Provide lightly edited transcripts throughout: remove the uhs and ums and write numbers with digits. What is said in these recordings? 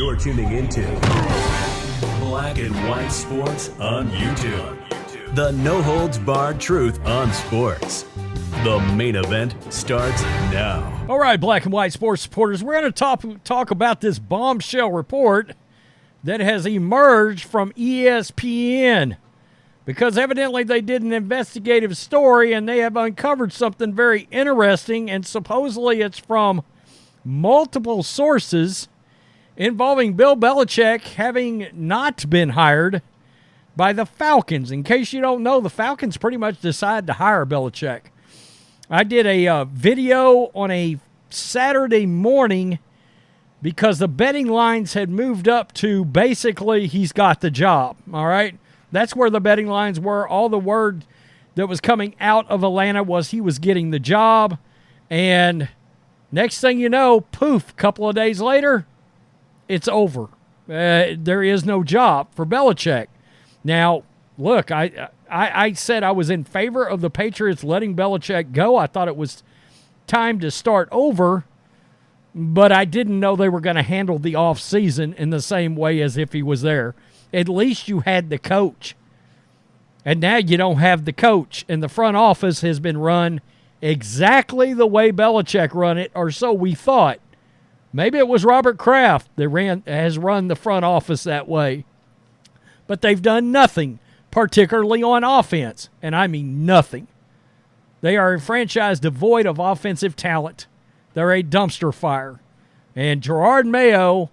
You're tuning into Black and White Sports on YouTube. The no-holds-barred truth on sports. The main event starts now. All right, Black and White Sports supporters, we're going to talk about this bombshell report that has emerged from ESPN, because evidently they did an investigative story and they have uncovered something very interesting, and supposedly it's from multiple sources involving Bill Belichick having not been hired by the Falcons. In case you don't know, the Falcons pretty much decided to hire Belichick. I did a video on a Saturday morning because the betting lines had moved up to basically he's got the job, all right? That's where the betting lines were. All the word that was coming out of Atlanta was he was getting the job. And next thing you know, poof, a couple of days later, it's over. There is no job for Belichick. Now, look, I said I was in favor of the Patriots letting Belichick go. I thought it was time to start over, but I didn't know they were going to handle the offseason in the same way as if he was there. At least you had the coach. And now you don't have the coach. And the front office has been run exactly the way Belichick run it, or so we thought. Maybe it was Robert Kraft that has run the front office that way. But they've done nothing, particularly on offense. And I mean nothing. They are a franchise devoid of offensive talent. They're a dumpster fire. And Jerod Mayo,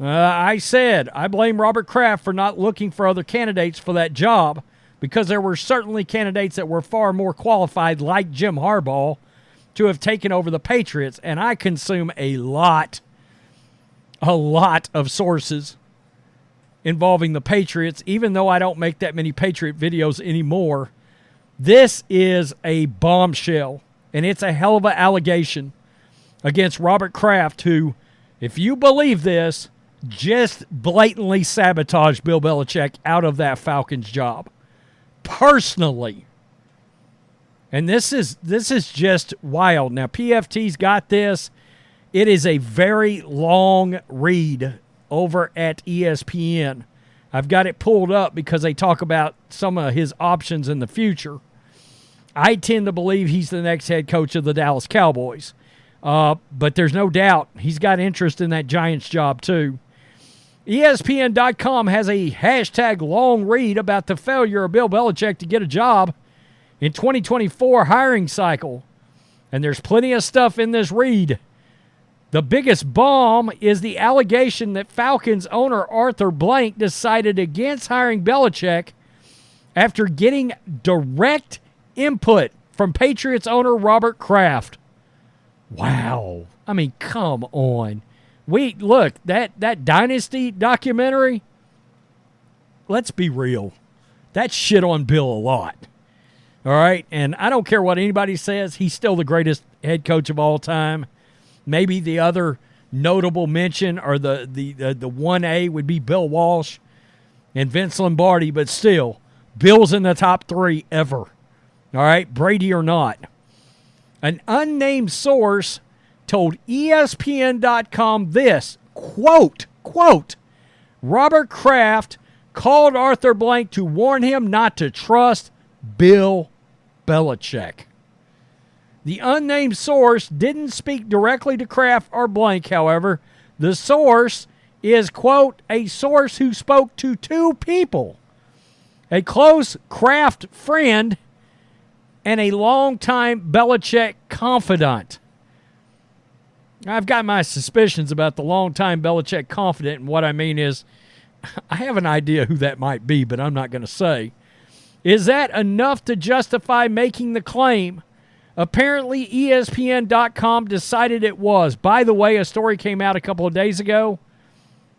I said, I blame Robert Kraft for not looking for other candidates for that job, because there were certainly candidates that were far more qualified, like Jim Harbaugh, to have taken over the Patriots. And I consume a lot of sources involving the Patriots, even though I don't make that many Patriot videos anymore. This is a bombshell, and it's a hell of an allegation against Robert Kraft, who, if you believe this, just blatantly sabotaged Bill Belichick out of that Falcons job. Personally. And this is just wild. Now, PFT's got this. It is a very long read over at ESPN. I've got it pulled up because they talk about some of his options in the future. I tend to believe he's the next head coach of the Dallas Cowboys. But there's no doubt he's got interest in that Giants job too. ESPN.com has a hashtag long read about the failure of Bill Belichick to get a job in 2024 hiring cycle. And there's plenty of stuff in this read. The biggest bomb is the allegation that Falcons owner Arthur Blank decided against hiring Belichick after getting direct input from Patriots owner Robert Kraft. Wow. I mean, come on. Look, that Dynasty documentary, let's be real. That shit on Bill a lot. All right? And I don't care what anybody says. He's still the greatest head coach of all time. Maybe the other notable mention, or the 1A, would be Bill Walsh and Vince Lombardi, but still, Bill's in the top 3 ever. All right? Brady or not. An unnamed source told ESPN.com this, quote, Robert Kraft called Arthur Blank to warn him not to trust Bill Belichick. The unnamed source didn't speak directly to Kraft or Blank, however. The source is, quote, a source who spoke to 2 people, a close Kraft friend and a longtime Belichick confidant. I've got my suspicions about the longtime Belichick confidant, and what I mean is I have an idea who that might be, but I'm not going to say. Is that enough to justify making the claim? Apparently, ESPN.com decided it was. By the way, a story came out a couple of days ago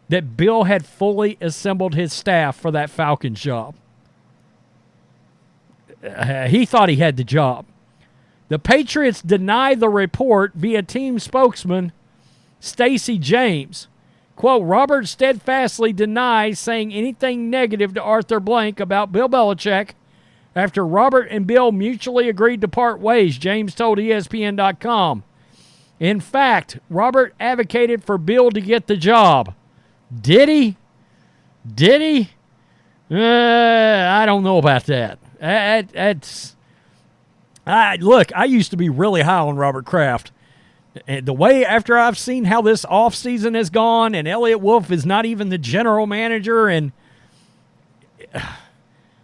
that Bill had fully assembled his staff for that Falcons job. He thought he had the job. The Patriots denied the report via team spokesman Stacey James. Quote, Robert steadfastly denies saying anything negative to Arthur Blank about Bill Belichick after Robert and Bill mutually agreed to part ways, James told ESPN.com. In fact, Robert advocated for Bill to get the job. Did he? Did he? I don't know about that. Look, I used to be really high on Robert Kraft. And the way, after I've seen how this offseason has gone, and Elliott Wolf is not even the general manager, and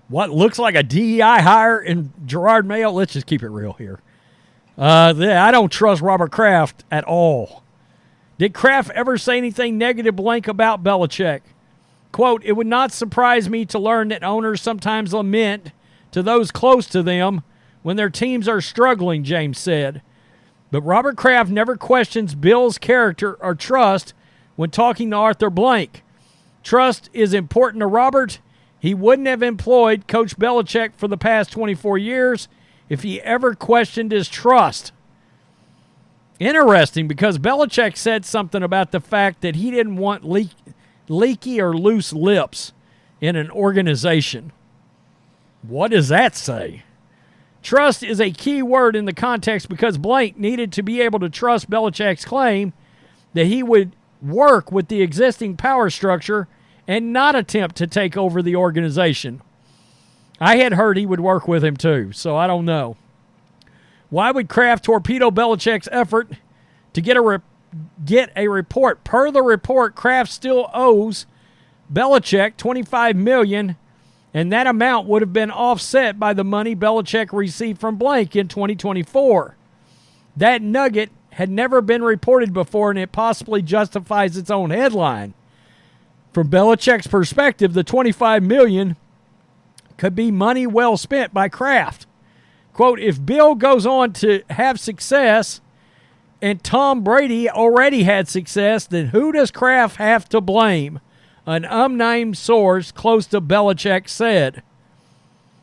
what looks like a DEI hire in Jerod Mayo, let's just keep it real here. I don't trust Robert Kraft at all. Did Kraft ever say anything negative blank about Belichick? Quote, it would not surprise me to learn that owners sometimes lament to those close to them when their teams are struggling, James said. But Robert Kraft never questions Bill's character or trust when talking to Arthur Blank. Trust is important to Robert. He wouldn't have employed Coach Belichick for the past 24 years if he ever questioned his trust. Interesting, because Belichick said something about the fact that he didn't want leaky or loose lips in an organization. What does that say? Trust is a key word in the context because Blank needed to be able to trust Belichick's claim that he would work with the existing power structure and not attempt to take over the organization. I had heard he would work with him too, so I don't know. Why would Kraft torpedo Belichick's effort to get a report? Per the report, Kraft still owes Belichick $25 million, and that amount would have been offset by the money Belichick received from Blank in 2024. That nugget had never been reported before, and it possibly justifies its own headline. From Belichick's perspective, the $25 million could be money well spent by Kraft. Quote, if Bill goes on to have success and Tom Brady already had success, then who does Kraft have to blame? An unnamed source close to Belichick said.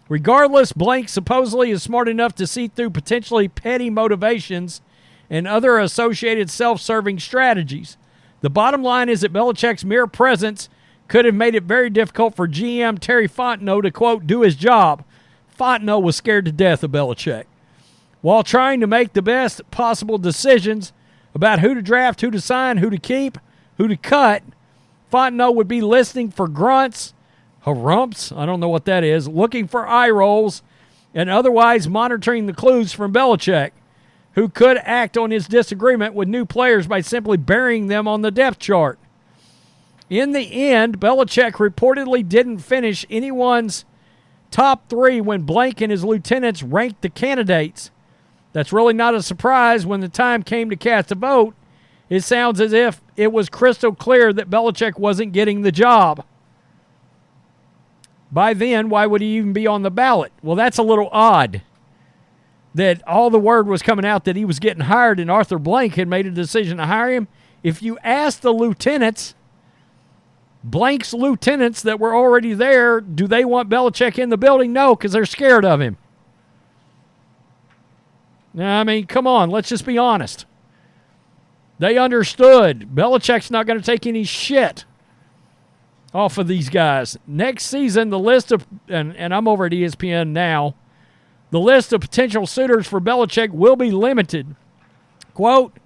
Regardless, Blank supposedly is smart enough to see through potentially petty motivations and other associated self-serving strategies. The bottom line is that Belichick's mere presence could have made it very difficult for GM Terry Fontenot to, quote, do his job. Fontenot was scared to death of Belichick. While trying to make the best possible decisions about who to draft, who to sign, who to keep, who to cut, Fontenot would be listening for grunts, harumps, I don't know what that is, looking for eye rolls, and otherwise monitoring the clues from Belichick, who could act on his disagreement with new players by simply burying them on the depth chart. In the end, Belichick reportedly didn't finish anyone's top three when Blank and his lieutenants ranked the candidates. That's really not a surprise. When the time came to cast a vote, it sounds as if it was crystal clear that Belichick wasn't getting the job. By then, why would he even be on the ballot? Well, that's a little odd that all the word was coming out that he was getting hired and Arthur Blank had made a decision to hire him. If you ask the lieutenants, Blank's lieutenants that were already there, do they want Belichick in the building? No, because they're scared of him. Now, I mean, come on, let's just be honest. They understood Belichick's not going to take any shit off of these guys. Next season, the list of, and I'm over at ESPN now, the list of potential suitors for Belichick will be limited. Quote,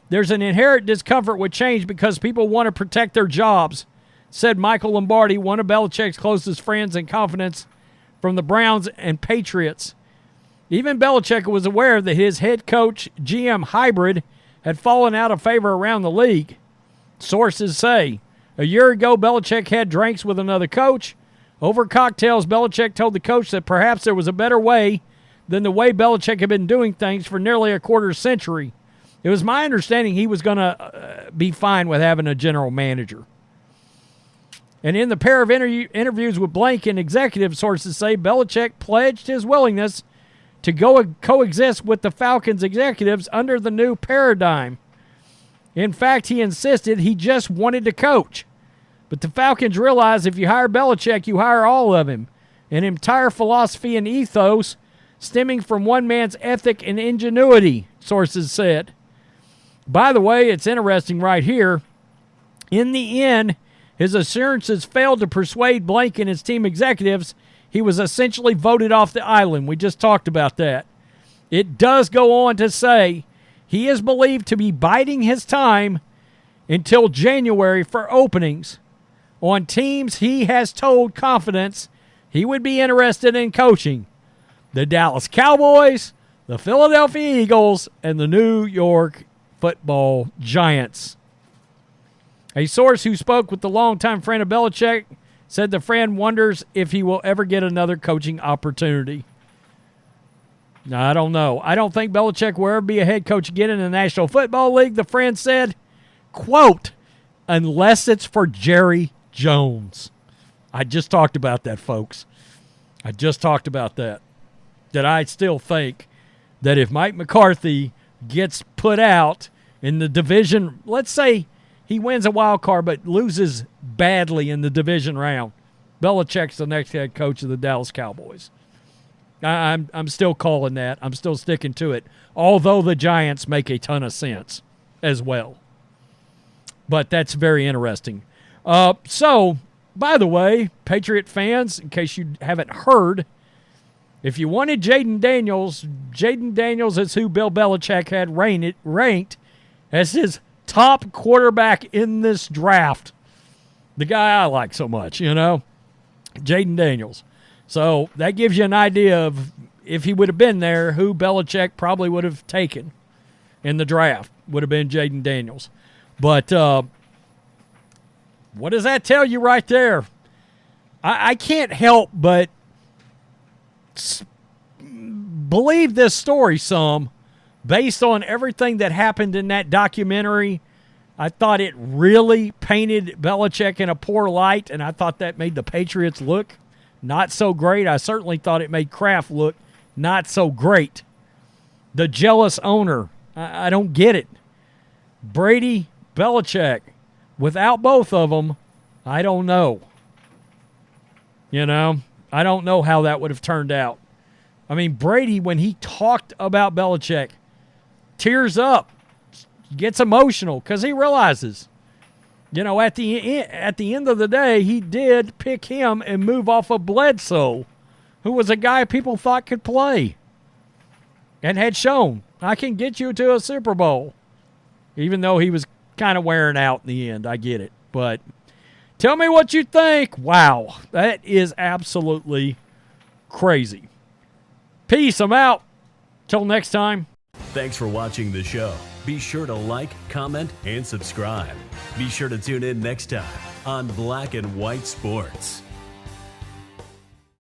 there's an inherent discomfort with change because people want to protect their jobs, said Michael Lombardi, one of Belichick's closest friends and confidants from the Browns and Patriots. Even Belichick was aware that his head coach GM hybrid had fallen out of favor around the league. Sources say, a year ago, Belichick had drinks with another coach. Over cocktails, Belichick told the coach that perhaps there was a better way than the way Belichick had been doing things for nearly a quarter century. It was my understanding he was going to be fine with having a general manager. And in the pair of interviews with Blank and executive, sources say Belichick pledged his willingness to go coexist with the Falcons executives under the new paradigm. In fact, he insisted he just wanted to coach. But the Falcons realized if you hire Belichick, you hire all of him. An entire philosophy and ethos stemming from one man's ethic and ingenuity, sources said. By the way, it's interesting right here. In the end, his assurances failed to persuade Blank and his team executives. He was essentially voted off the island. We just talked about that. It does go on to say he is believed to be biding his time until January for openings. on teams he has told confidence he would be interested in coaching: the Dallas Cowboys, the Philadelphia Eagles, and the New York Football Giants. A source who spoke with the longtime friend of Belichick said the friend wonders if he will ever get another coaching opportunity. Now, I don't know. I don't think Belichick will ever be a head coach again in the National Football League, the friend said. Quote, unless it's for Jerry Jones. I just talked about that, folks. I just talked about that. That I still think that if Mike McCarthy gets put out in the division, let's say he wins a wild card but loses badly in the division round, Belichick's the next head coach of the Dallas Cowboys. I'm still calling that. I'm still sticking to it, although the Giants make a ton of sense as well. But that's very interesting. So, by the way, Patriot fans, in case you haven't heard, if you wanted Jaden Daniels is who Bill Belichick had ranked as his top quarterback in this draft. The guy I like so much, Jaden Daniels. So that gives you an idea of, if he would have been there, who Belichick probably would have taken in the draft. Would have been Jaden Daniels. But what does that tell you right there? I can't help but believe this story some, based on everything that happened in that documentary. I thought it really painted Belichick in a poor light, and I thought that made the Patriots look not so great. I certainly thought it made Kraft look not so great. The jealous owner, I don't get it. Brady, Belichick, without both of them, I don't know. I don't know how that would have turned out. I mean, Brady, when he talked about Belichick, tears up, gets emotional because he realizes, at the end of the day, he did pick him and move off of Bledsoe, who was a guy people thought could play and had shown, I can get you to a Super Bowl, even though he was kind of wearing out in the end. I get it. But tell me what you think. Wow, that is absolutely crazy. Peace. I'm out. Till next time. Thanks for watching the show. Be sure to like, comment, and subscribe. Be sure to tune in next time on Black and White Sports.